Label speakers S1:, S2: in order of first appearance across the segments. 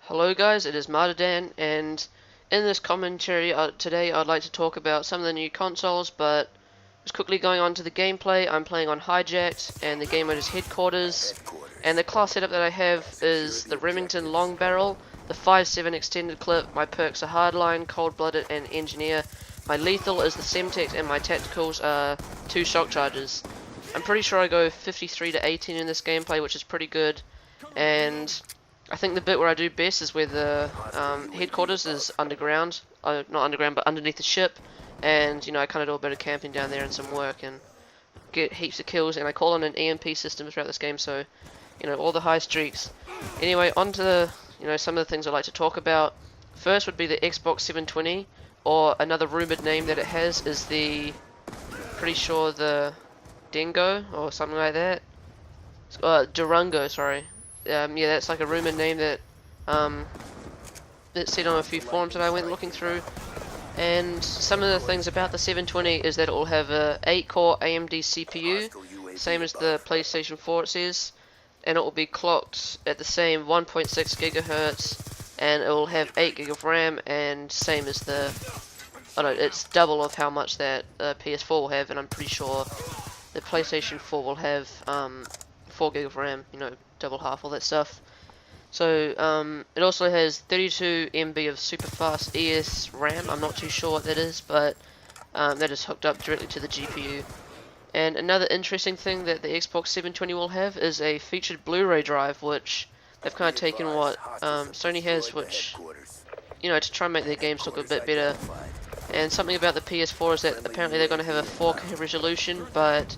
S1: Hello guys, it is Martyrdan, and in this commentary today I'd like to talk about some of the new consoles, but just quickly going on to the gameplay. I'm playing on Hijacked, and the game mode is Headquarters, and the class setup that I have is the Remington Long Barrel, the 5.7 extended clip, my perks are Hardline, Cold-Blooded, and Engineer. My lethal is the Semtex, and my tacticals are 2 shock charges. I'm pretty sure I go 53 to 18 in this gameplay, which is pretty good, and I think the bit where I do best is where the headquarters is underground, not underground, but underneath the ship, and I kind of do a bit of camping down there and some work and get heaps of kills, and I call on an EMP system throughout this game, so all the high streaks. Anyway, on to some of the things I like to talk about. First would be the Xbox 720, or another rumored name that it has is the, pretty sure the Dengo or something like that. Durango, sorry. Yeah, that's like a rumored name that that's said on a few forums that I went looking through. And some of the things about the 720 is that it will have a 8-core AMD CPU, same as the PlayStation 4 it says, and it will be clocked at the same 1.6 gigahertz, and it will have 8 gig of RAM, and same as the, it's double of how much that PS4 will have, and I'm pretty sure the PlayStation 4 will have 4 gig of RAM, double half, all that stuff. So it also has 32 MB of super fast ES RAM. I'm not too sure what that is, but that is hooked up directly to the GPU. And another interesting thing that the Xbox 720 will have is a featured Blu-ray drive, which they've kind of taken what Sony has, which to try and make their games look a bit better. And something about the PS4 is that apparently they're going to have a 4K resolution, but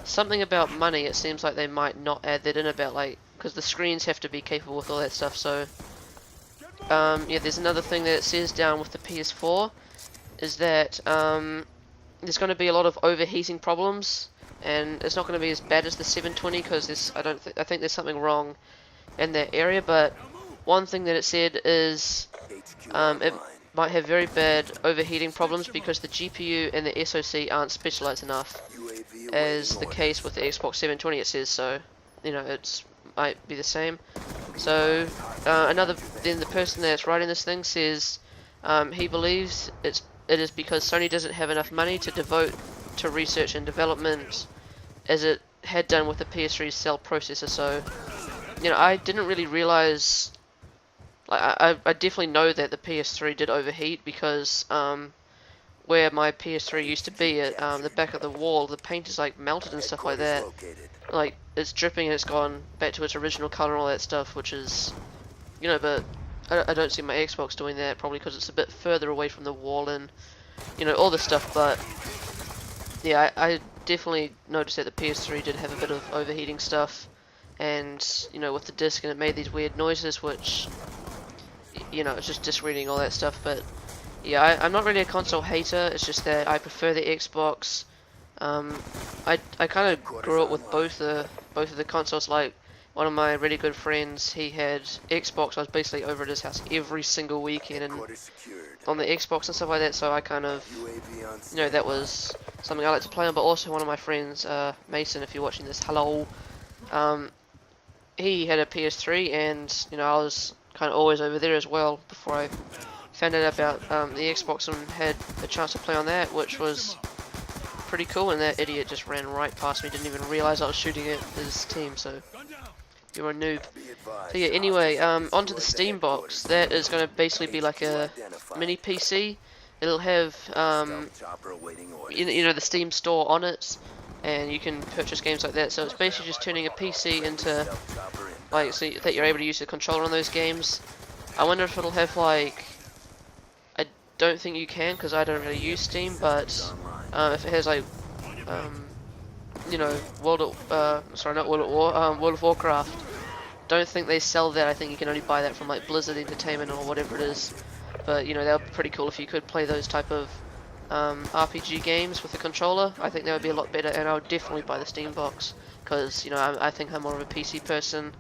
S1: something about money, it seems like they might not add that in, about because the screens have to be capable with all that stuff. So yeah, there's another thing that it says down with the PS4 is that there's going to be a lot of overheating problems, and it's not going to be as bad as the 720 because I think there's something wrong in that area. But one thing that it said is it might have very bad overheating problems because the GPU and the SoC aren't specialized enough, as the case with the Xbox 720 it says. So it's might be the same. So then the person that's writing this thing says he believes it is because Sony doesn't have enough money to devote to research and development as it had done with the PS3 cell processor. So I didn't really realize, I definitely know that the PS3 did overheat because where my PS3 used to be at the back of the wall, the paint is melted and stuff like that. It's dripping and it's gone back to its original color and all that stuff, which is, but I don't see my Xbox doing that, probably because it's a bit further away from the wall and, all this stuff. But yeah, I definitely noticed that the PS3 did have a bit of overheating stuff, and with the disc, and it made these weird noises, which it's just reading all that stuff. But yeah, I'm not really a console hater. It's just that I prefer the Xbox. I kind of grew up with both of the consoles. Like, one of my really good friends, he had Xbox. I was basically over at his house every single weekend and on the Xbox and stuff like that. So I kind of, that was something I like to play on. But also one of my friends, Mason, if you're watching this, hello. He had a PS3, and I was kind of always over there as well before I found out about the Xbox and had a chance to play on that, which was pretty cool. And that idiot just ran right past me, didn't even realize I was shooting at his team. So you're a noob. So yeah, anyway, onto the Steam box. That is going to basically be like a mini PC. It'll have the Steam store on it, and you can purchase games like that. So it's basically just turning a PC into so that you're able to use the controller on those games. I wonder if it'll have I don't think you can, because I don't really use Steam, but if it has World of Warcraft, don't think they sell that. I think you can only buy that from Blizzard Entertainment or whatever it is. But that would be pretty cool if you could play those type of RPG games with the controller. I think that would be a lot better, and I would definitely buy the Steam box because I think I'm more of a PC person.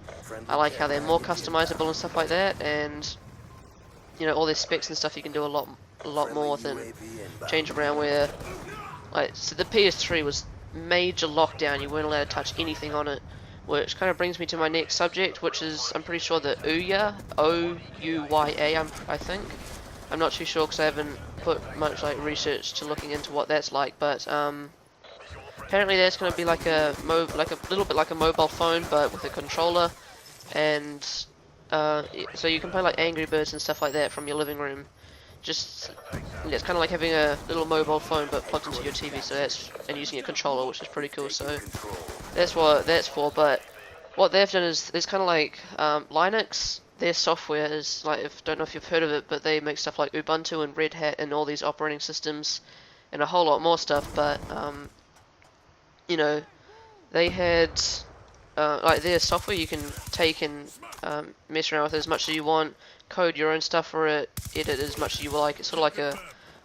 S1: I like how they're more customizable and stuff like that, and all their specs and stuff you can do a lot more than change around. Where so the PS3 was major lockdown. You weren't allowed to touch anything on it. which kind of brings me to my next subject, which is, I'm pretty sure, the Ouya, O-U-Y-A, I think. I'm not too sure because I haven't put much like research to looking into what that's like, but apparently that's going to be like a little bit like a mobile phone, but with a controller, and so you can play like Angry Birds and stuff like that from your living room. Just it's kind of like having a little mobile phone but plugged into your TV, so that's and using a controller, which is pretty cool. So that's what that's for. But what they've done is it's kind of like Linux. Their software is like, don't know if you've heard of it, but they make stuff like Ubuntu and Red Hat and all these operating systems and a whole lot more stuff. But you know, they had like their software you can take and mess around with as much as you want, code your own stuff for it, edit as much as you like. It's sort of like a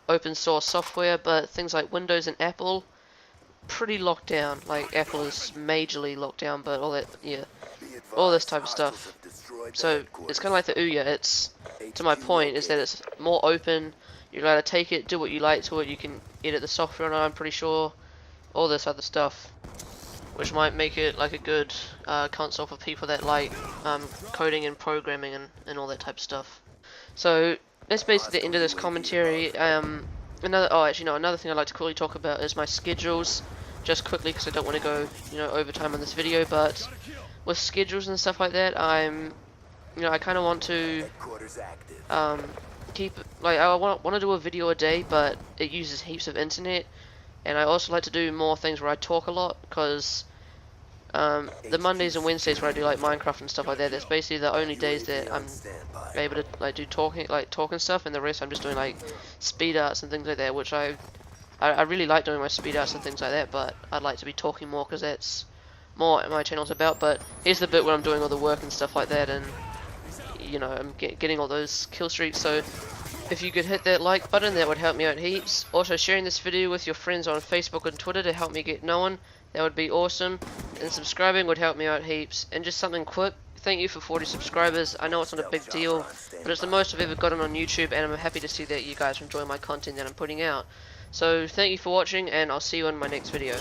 S1: open source software, but things like Windows and Apple, pretty locked down. Like Apple is majorly locked down, but all that, yeah, all this type of stuff. So it's kind of like the Ouya. It's, to my point, is that it's more open. You're allowed to take it, do what you like to it. You can edit the software on it, I'm pretty sure. All this other stuff, which might make it like a good console for people that like coding and programming and all that type of stuff. So that's basically the end of this commentary. Another thing I'd like to quickly talk about is my schedules, just quickly because I don't want to go overtime on this video. But with schedules and stuff like that, I kind of want to keep I want to do a video a day, but it uses heaps of internet. And I also like to do more things where I talk a lot, because the Mondays and Wednesdays where I do like Minecraft and stuff like that, that's basically the only days that I'm able to like do talking stuff, and the rest I'm just doing like speed arts and things like that, which I really like doing my speed arts and things like that, but I'd like to be talking more because that's more what my channel's about. But here's the bit where I'm doing all the work and stuff like that, and I'm getting all those kill streaks. So if you could hit that like button, that would help me out heaps. Also, sharing this video with your friends on Facebook and Twitter to help me get known, that would be awesome. And subscribing would help me out heaps. And just something quick, thank you for 40 subscribers. I know it's not a big deal, but it's the most I've ever gotten on YouTube, and I'm happy to see that you guys are enjoying my content that I'm putting out. So thank you for watching, and I'll see you in my next video.